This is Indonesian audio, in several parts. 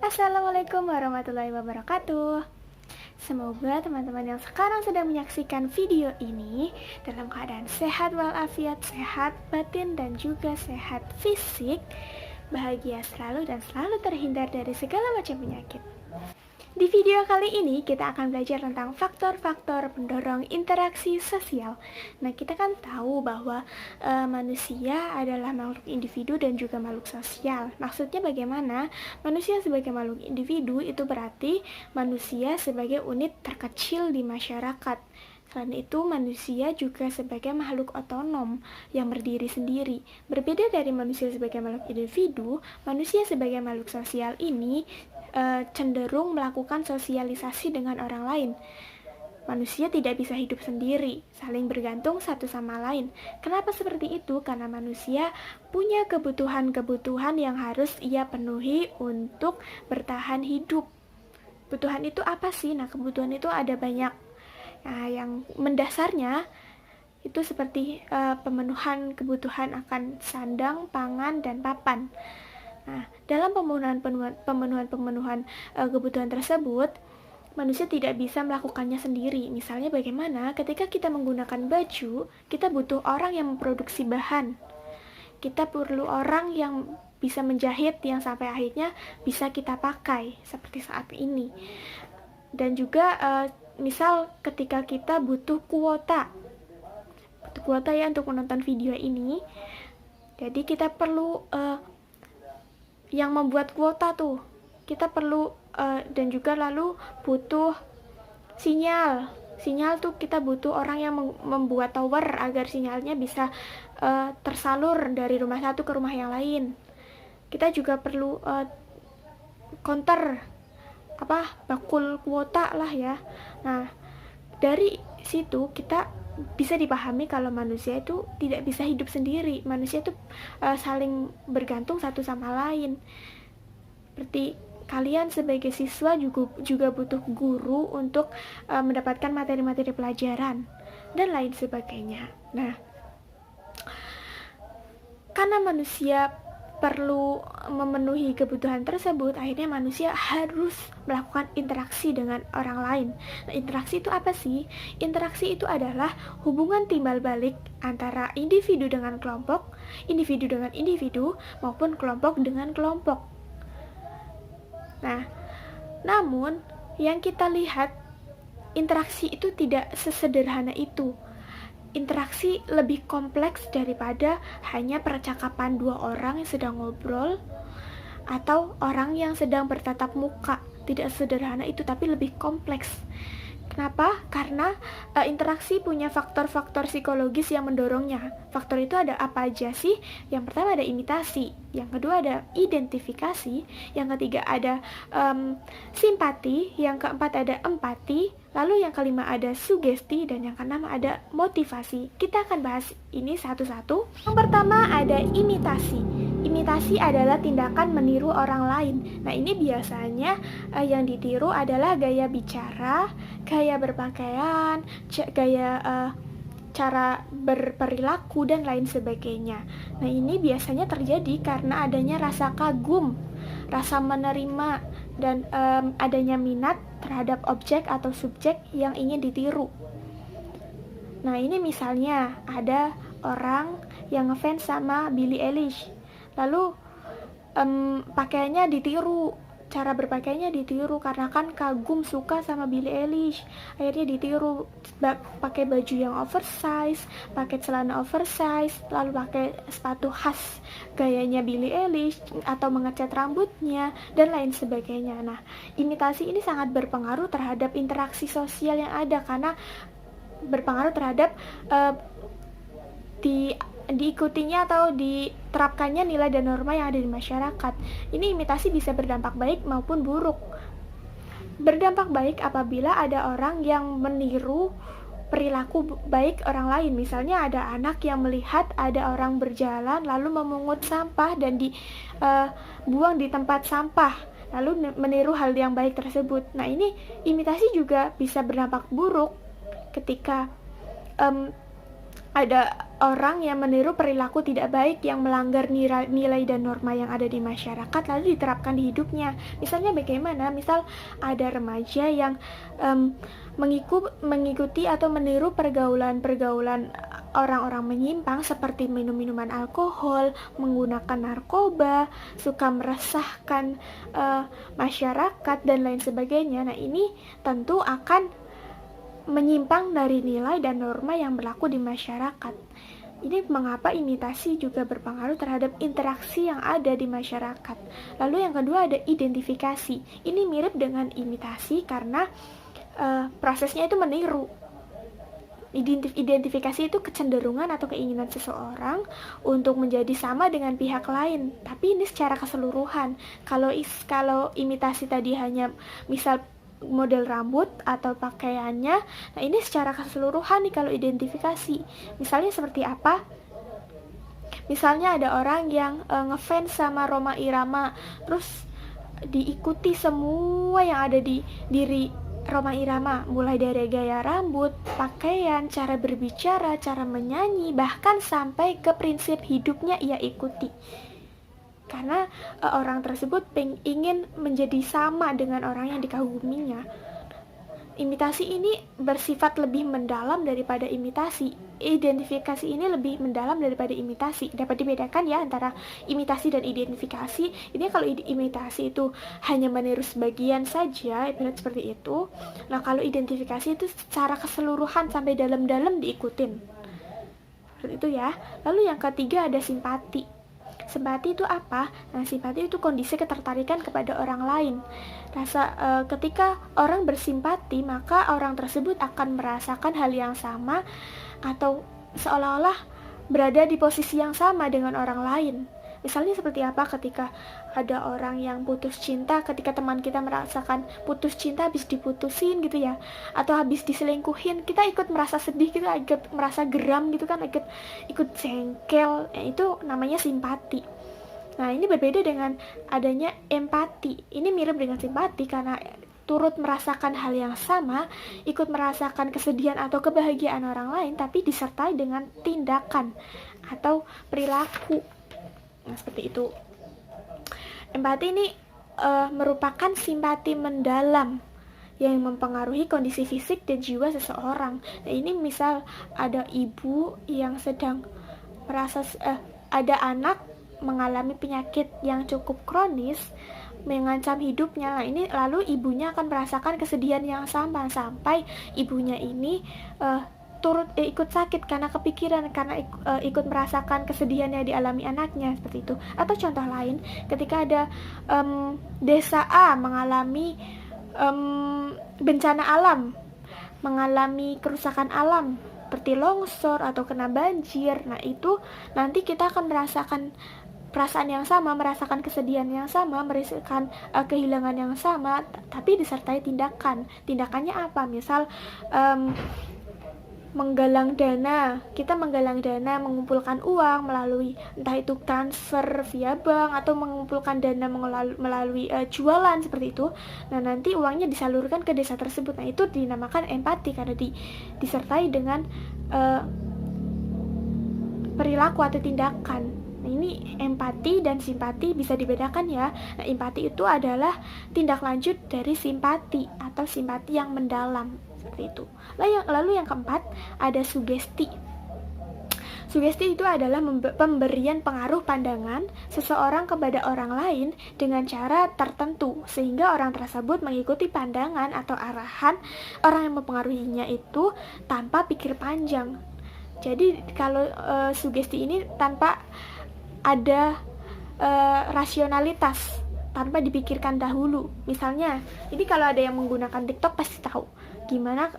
Assalamualaikum warahmatullahi wabarakatuh. Semoga teman-teman yang sekarang sedang menyaksikan video ini dalam keadaan sehat walafiat, sehat batin dan juga sehat fisik, bahagia selalu dan selalu terhindar dari segala macam penyakit. Di video kali ini kita akan belajar tentang faktor-faktor pendorong interaksi sosial. Nah, kita kan tahu bahwa manusia adalah makhluk individu dan juga makhluk sosial. Maksudnya bagaimana? Manusia sebagai makhluk individu itu berarti manusia sebagai unit terkecil di masyarakat. Selain itu, manusia juga sebagai makhluk otonom yang berdiri sendiri. Berbeda dari manusia sebagai makhluk individu, manusia sebagai makhluk sosial ini cenderung melakukan sosialisasi dengan orang lain. Manusia tidak bisa hidup sendiri, saling bergantung satu sama lain. Kenapa seperti itu? Karena manusia punya kebutuhan-kebutuhan yang harus ia penuhi untuk bertahan hidup. Kebutuhan itu apa sih? Nah, kebutuhan itu ada banyak. Nah, yang mendasarnya itu seperti pemenuhan kebutuhan akan sandang, pangan, dan papan. Nah, dalam pemenuhan kebutuhan tersebut, manusia tidak bisa melakukannya sendiri. Misalnya bagaimana ketika kita menggunakan baju, kita butuh orang yang memproduksi bahan. Kita perlu orang yang bisa menjahit yang sampai akhirnya bisa kita pakai seperti saat ini. Dan juga misal ketika kita butuh kuota ya untuk menonton video ini. Jadi kita perlu yang membuat kuota tuh, kita perlu dan juga lalu butuh sinyal tuh, kita butuh orang yang membuat tower agar sinyalnya bisa tersalur dari rumah satu ke rumah yang lain. Kita juga perlu counter bakul kuota lah ya. Nah, dari situ kita bisa dipahami kalau manusia itu tidak bisa hidup sendiri. Manusia itu saling bergantung satu sama lain. Seperti kalian sebagai siswa juga butuh guru untuk mendapatkan materi-materi pelajaran dan lain sebagainya. Nah, karena manusia perlu memenuhi kebutuhan tersebut, akhirnya manusia harus melakukan interaksi dengan orang lain. Nah, interaksi itu apa sih? Interaksi itu adalah hubungan timbal balik antara individu dengan kelompok, individu dengan individu, maupun kelompok dengan kelompok. Nah, namun yang kita lihat, interaksi itu tidak sesederhana itu. Interaksi lebih kompleks daripada hanya percakapan dua orang yang sedang ngobrol atau orang yang sedang bertatap muka. Tidak sederhana itu, tapi lebih kompleks. Kenapa? Karena interaksi punya faktor-faktor psikologis yang mendorongnya. Faktor itu ada apa aja sih? Yang pertama ada imitasi, yang kedua ada identifikasi, yang ketiga ada simpati, yang keempat ada empati, lalu yang kelima ada sugesti, dan yang keenam ada motivasi. Kita akan bahas ini satu-satu. Yang pertama ada imitasi. Imitasi adalah tindakan meniru orang lain. Nah, ini biasanya yang ditiru adalah gaya bicara, gaya berpakaian, cara berperilaku, dan lain sebagainya. Nah, ini biasanya terjadi karena adanya rasa kagum, rasa menerima, dan adanya minat terhadap objek atau subjek yang ingin ditiru. Nah, ini misalnya ada orang yang ngefans sama Billie Eilish, lalu pakaiannya ditiru, cara berpakaiannya ditiru karena kan kagum suka sama Billie Eilish, akhirnya ditiru, pakai baju yang oversize, pakai celana oversize, lalu pakai sepatu khas gayanya Billie Eilish, atau mengecat rambutnya, dan lain sebagainya. Nah, imitasi ini sangat berpengaruh terhadap interaksi sosial yang ada, karena berpengaruh terhadap diikutinya atau diterapkannya nilai dan norma yang ada di masyarakat. Ini imitasi bisa berdampak baik maupun buruk. Berdampak baik apabila ada orang yang meniru perilaku baik orang lain. Misalnya ada anak yang melihat ada orang berjalan lalu memungut sampah dan dibuang di tempat sampah, lalu meniru hal yang baik tersebut. Nah, ini imitasi juga bisa berdampak buruk ketika ada orang yang meniru perilaku tidak baik yang melanggar nilai dan norma yang ada di masyarakat lalu diterapkan di hidupnya. Misalnya bagaimana? Misal ada remaja yang mengikuti atau meniru pergaulan orang-orang menyimpang seperti minum-minuman alkohol, menggunakan narkoba, suka meresahkan masyarakat dan lain sebagainya. Nah, ini tentu akan menyimpang dari nilai dan norma yang berlaku di masyarakat. Ini mengapa imitasi juga berpengaruh terhadap interaksi yang ada di masyarakat. Lalu yang kedua ada identifikasi. Ini mirip dengan imitasi karena prosesnya itu meniru. Identifikasi itu kecenderungan atau keinginan seseorang untuk menjadi sama dengan pihak lain, tapi ini secara keseluruhan. Kalau imitasi tadi hanya misal model rambut atau pakaiannya, nah ini secara keseluruhan nih. Kalau identifikasi misalnya seperti apa? Misalnya ada orang yang ngefans sama Rhoma Irama, terus diikuti semua yang ada di diri Rhoma Irama, mulai dari gaya rambut, pakaian, cara berbicara, cara menyanyi, bahkan sampai ke prinsip hidupnya ia ikuti. Karena orang tersebut ingin menjadi sama dengan orang yang dikaguminya. Imitasi ini bersifat lebih mendalam daripada imitasi. Identifikasi ini lebih mendalam daripada imitasi. Dapat dibedakan ya antara imitasi dan identifikasi. Ini kalau imitasi itu hanya meniru sebagian saja, ibarat seperti itu. Nah, kalau identifikasi itu secara keseluruhan sampai dalam-dalam diikutin. Seperti itu ya. Lalu yang ketiga ada simpati. Simpati itu apa? Nah, simpati itu kondisi ketertarikan kepada orang lain. Ketika orang bersimpati, maka orang tersebut akan merasakan hal yang sama atau seolah-olah berada di posisi yang sama dengan orang lain. Misalnya seperti apa ketika ada orang yang putus cinta, ketika teman kita merasakan putus cinta, habis diputusin gitu ya, atau habis diselingkuhin, kita ikut merasa sedih, kita ikut merasa geram gitu kan, ikut jengkel, itu namanya simpati. Nah, ini berbeda dengan adanya empati. Ini mirip dengan simpati karena turut merasakan hal yang sama, ikut merasakan kesedihan atau kebahagiaan orang lain, tapi disertai dengan tindakan atau perilaku. Nah, seperti itu. Empati ini merupakan simpati mendalam yang mempengaruhi kondisi fisik dan jiwa seseorang. Nah, ini misal ada ibu yang sedang merasa ada anak mengalami penyakit yang cukup kronis mengancam hidupnya. Nah, ini lalu ibunya akan merasakan kesedihan yang sama sampai ibunya ini ikut sakit karena kepikiran, karena ikut merasakan kesedihan yang dialami anaknya, seperti itu. Atau contoh lain, ketika ada desa A mengalami bencana alam, mengalami kerusakan alam seperti longsor atau kena banjir, nah itu nanti kita akan merasakan perasaan yang sama, merasakan kesedihan yang sama, merasakan kehilangan yang sama, tapi disertai tindakan. Tindakannya apa? Misal menggalang dana, kita menggalang dana, mengumpulkan uang melalui entah itu transfer via bank atau mengumpulkan dana melalui jualan seperti itu. Nah, nanti uangnya disalurkan ke desa tersebut. Nah, itu dinamakan empati karena disertai dengan perilaku atau tindakan. Nah, ini empati dan simpati bisa dibedakan ya. Nah, empati itu adalah tindak lanjut dari simpati atau simpati yang mendalam. Seperti itu. Lalu yang keempat ada sugesti. Sugesti itu adalah pemberian pengaruh pandangan seseorang kepada orang lain dengan cara tertentu sehingga orang tersebut mengikuti pandangan atau arahan orang yang mempengaruhinya itu tanpa pikir panjang. Jadi kalau sugesti ini tanpa ada rasionalitas, tanpa dipikirkan dahulu. Misalnya, ini kalau ada yang menggunakan TikTok pasti tahu gimana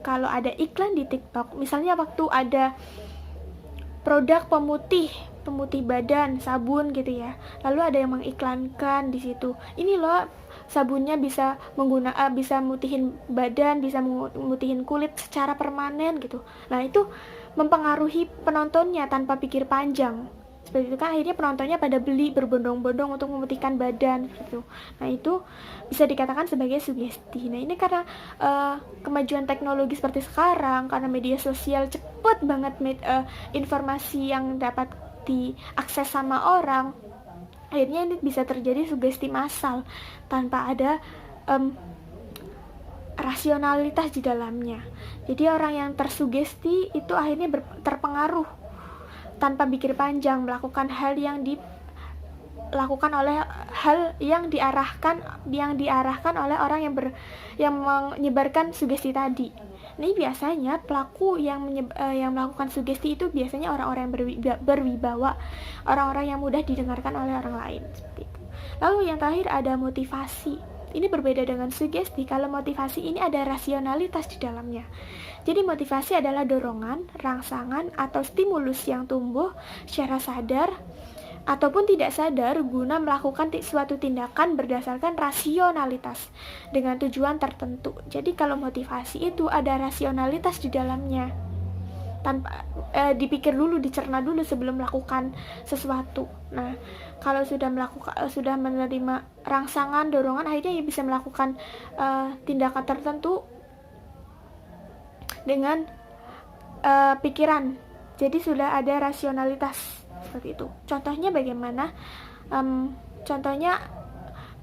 kalau ada iklan di TikTok. Misalnya waktu ada produk pemutih badan, sabun gitu ya. Lalu ada yang mengiklankan di situ. Ini loh sabunnya bisa bisa mutihin badan, bisa mutihin kulit secara permanen gitu. Nah, itu mempengaruhi penontonnya tanpa pikir panjang. Seperti itu kan, akhirnya penontonnya pada beli berbondong-bondong untuk memutihkan badan gitu. Nah itu bisa dikatakan sebagai sugesti. Nah ini karena kemajuan teknologi seperti sekarang, karena media sosial cepet banget informasi yang dapat diakses sama orang, akhirnya ini bisa terjadi sugesti massal tanpa ada rasionalitas di dalamnya. Jadi orang yang tersugesti itu akhirnya terpengaruh tanpa pikir panjang, melakukan hal yang diarahkan oleh orang yang menyebarkan sugesti tadi. Ini biasanya pelaku yang melakukan sugesti itu biasanya orang-orang yang berwibawa, orang-orang yang mudah didengarkan oleh orang lain, seperti itu. Lalu yang terakhir ada motivasi. Ini berbeda dengan sugesti. Kalau motivasi ini ada rasionalitas di dalamnya. Jadi motivasi adalah dorongan, rangsangan, atau stimulus yang tumbuh secara sadar ataupun tidak sadar guna melakukan suatu tindakan berdasarkan rasionalitas dengan tujuan tertentu. Jadi kalau motivasi itu ada rasionalitas di dalamnya, tanpa dipikir dulu, dicerna dulu sebelum melakukan sesuatu. Nah, kalau sudah menerima rangsangan, dorongan, akhirnya ya bisa melakukan tindakan tertentu dengan pikiran. Jadi sudah ada rasionalitas seperti itu. Contohnya bagaimana? Contohnya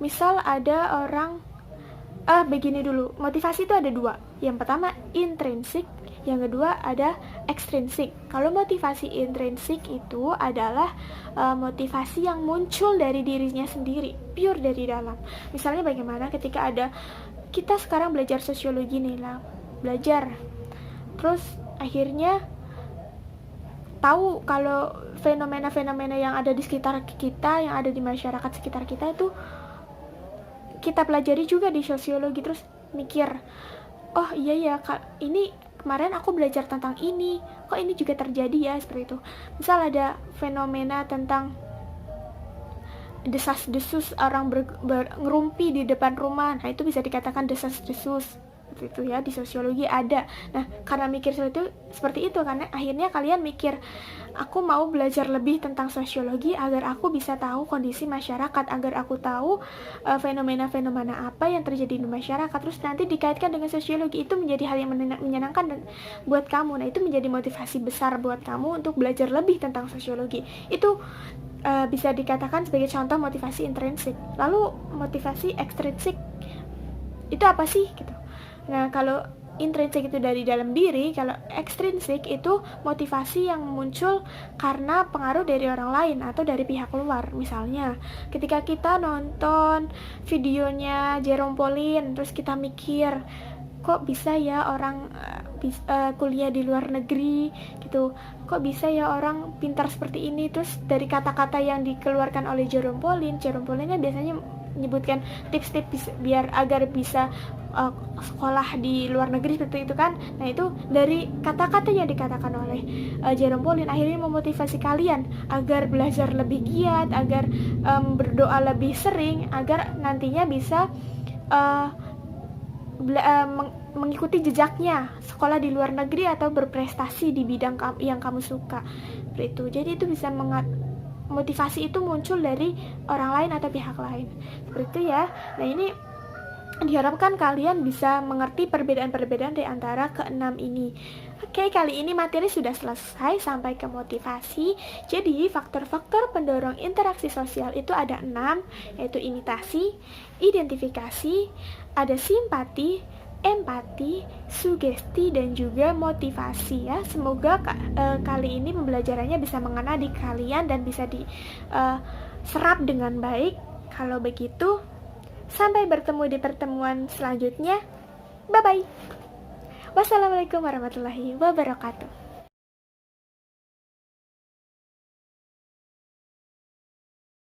misal ada orang begini dulu. Motivasi itu ada dua. Yang pertama intrinsik, yang kedua ada ekstrinsik. Kalau motivasi intrinsik itu adalah motivasi yang muncul dari dirinya sendiri, pure dari dalam. Misalnya bagaimana ketika kita sekarang belajar sosiologi nih lah, belajar. Terus akhirnya tahu kalau fenomena-fenomena yang ada di sekitar kita, yang ada di masyarakat sekitar kita itu kita pelajari juga di sosiologi. Terus mikir, oh iya ya, ini kemarin aku belajar tentang ini, kok ini juga terjadi ya, seperti itu. Misal ada fenomena tentang desas-desus orang ngerumpi di depan rumah, nah itu bisa dikatakan desas-desus, seperti itu ya, di sosiologi ada. Nah karena mikir seperti itu karena akhirnya kalian mikir, aku mau belajar lebih tentang sosiologi agar aku bisa tahu kondisi masyarakat, agar aku tahu fenomena-fenomena apa yang terjadi di masyarakat. Terus nanti dikaitkan dengan sosiologi, itu menjadi hal yang menyenangkan buat kamu. Nah itu menjadi motivasi besar buat kamu untuk belajar lebih tentang sosiologi. Itu bisa dikatakan sebagai contoh motivasi intrinsik. Lalu motivasi ekstrinsik itu apa sih gitu? Nah kalau intrinsik itu dari dalam diri, kalau ekstrinsik itu motivasi yang muncul karena pengaruh dari orang lain atau dari pihak luar. Misalnya ketika kita nonton videonya Jerome Pauline, terus kita mikir, kok bisa ya orang kuliah di luar negeri gitu, kok bisa ya orang pintar seperti ini. Terus dari kata-kata yang dikeluarkan oleh Jerome Pauline kan biasanya menyebutkan tips-tips agar bisa sekolah di luar negeri seperti itu kan. Nah itu dari kata-kata yang dikatakan oleh Jerome Pauline akhirnya memotivasi kalian agar belajar lebih giat, agar berdoa lebih sering, agar nantinya bisa mengikuti jejaknya sekolah di luar negeri atau berprestasi di bidang yang kamu suka, seperti itu. Jadi itu bisa motivasi itu muncul dari orang lain atau pihak lain, seperti itu ya. Nah ini diharapkan kalian bisa mengerti perbedaan-perbedaan di antara keenam ini. Oke, kali ini materi sudah selesai sampai ke motivasi. Jadi faktor-faktor pendorong interaksi sosial itu ada 6, yaitu imitasi, identifikasi, ada simpati, empati, sugesti, dan juga motivasi ya. Semoga kali ini pembelajarannya bisa mengena di kalian dan bisa diserap dengan baik. Kalau begitu, sampai bertemu di pertemuan selanjutnya. Bye-bye. Wassalamualaikum warahmatullahi wabarakatuh.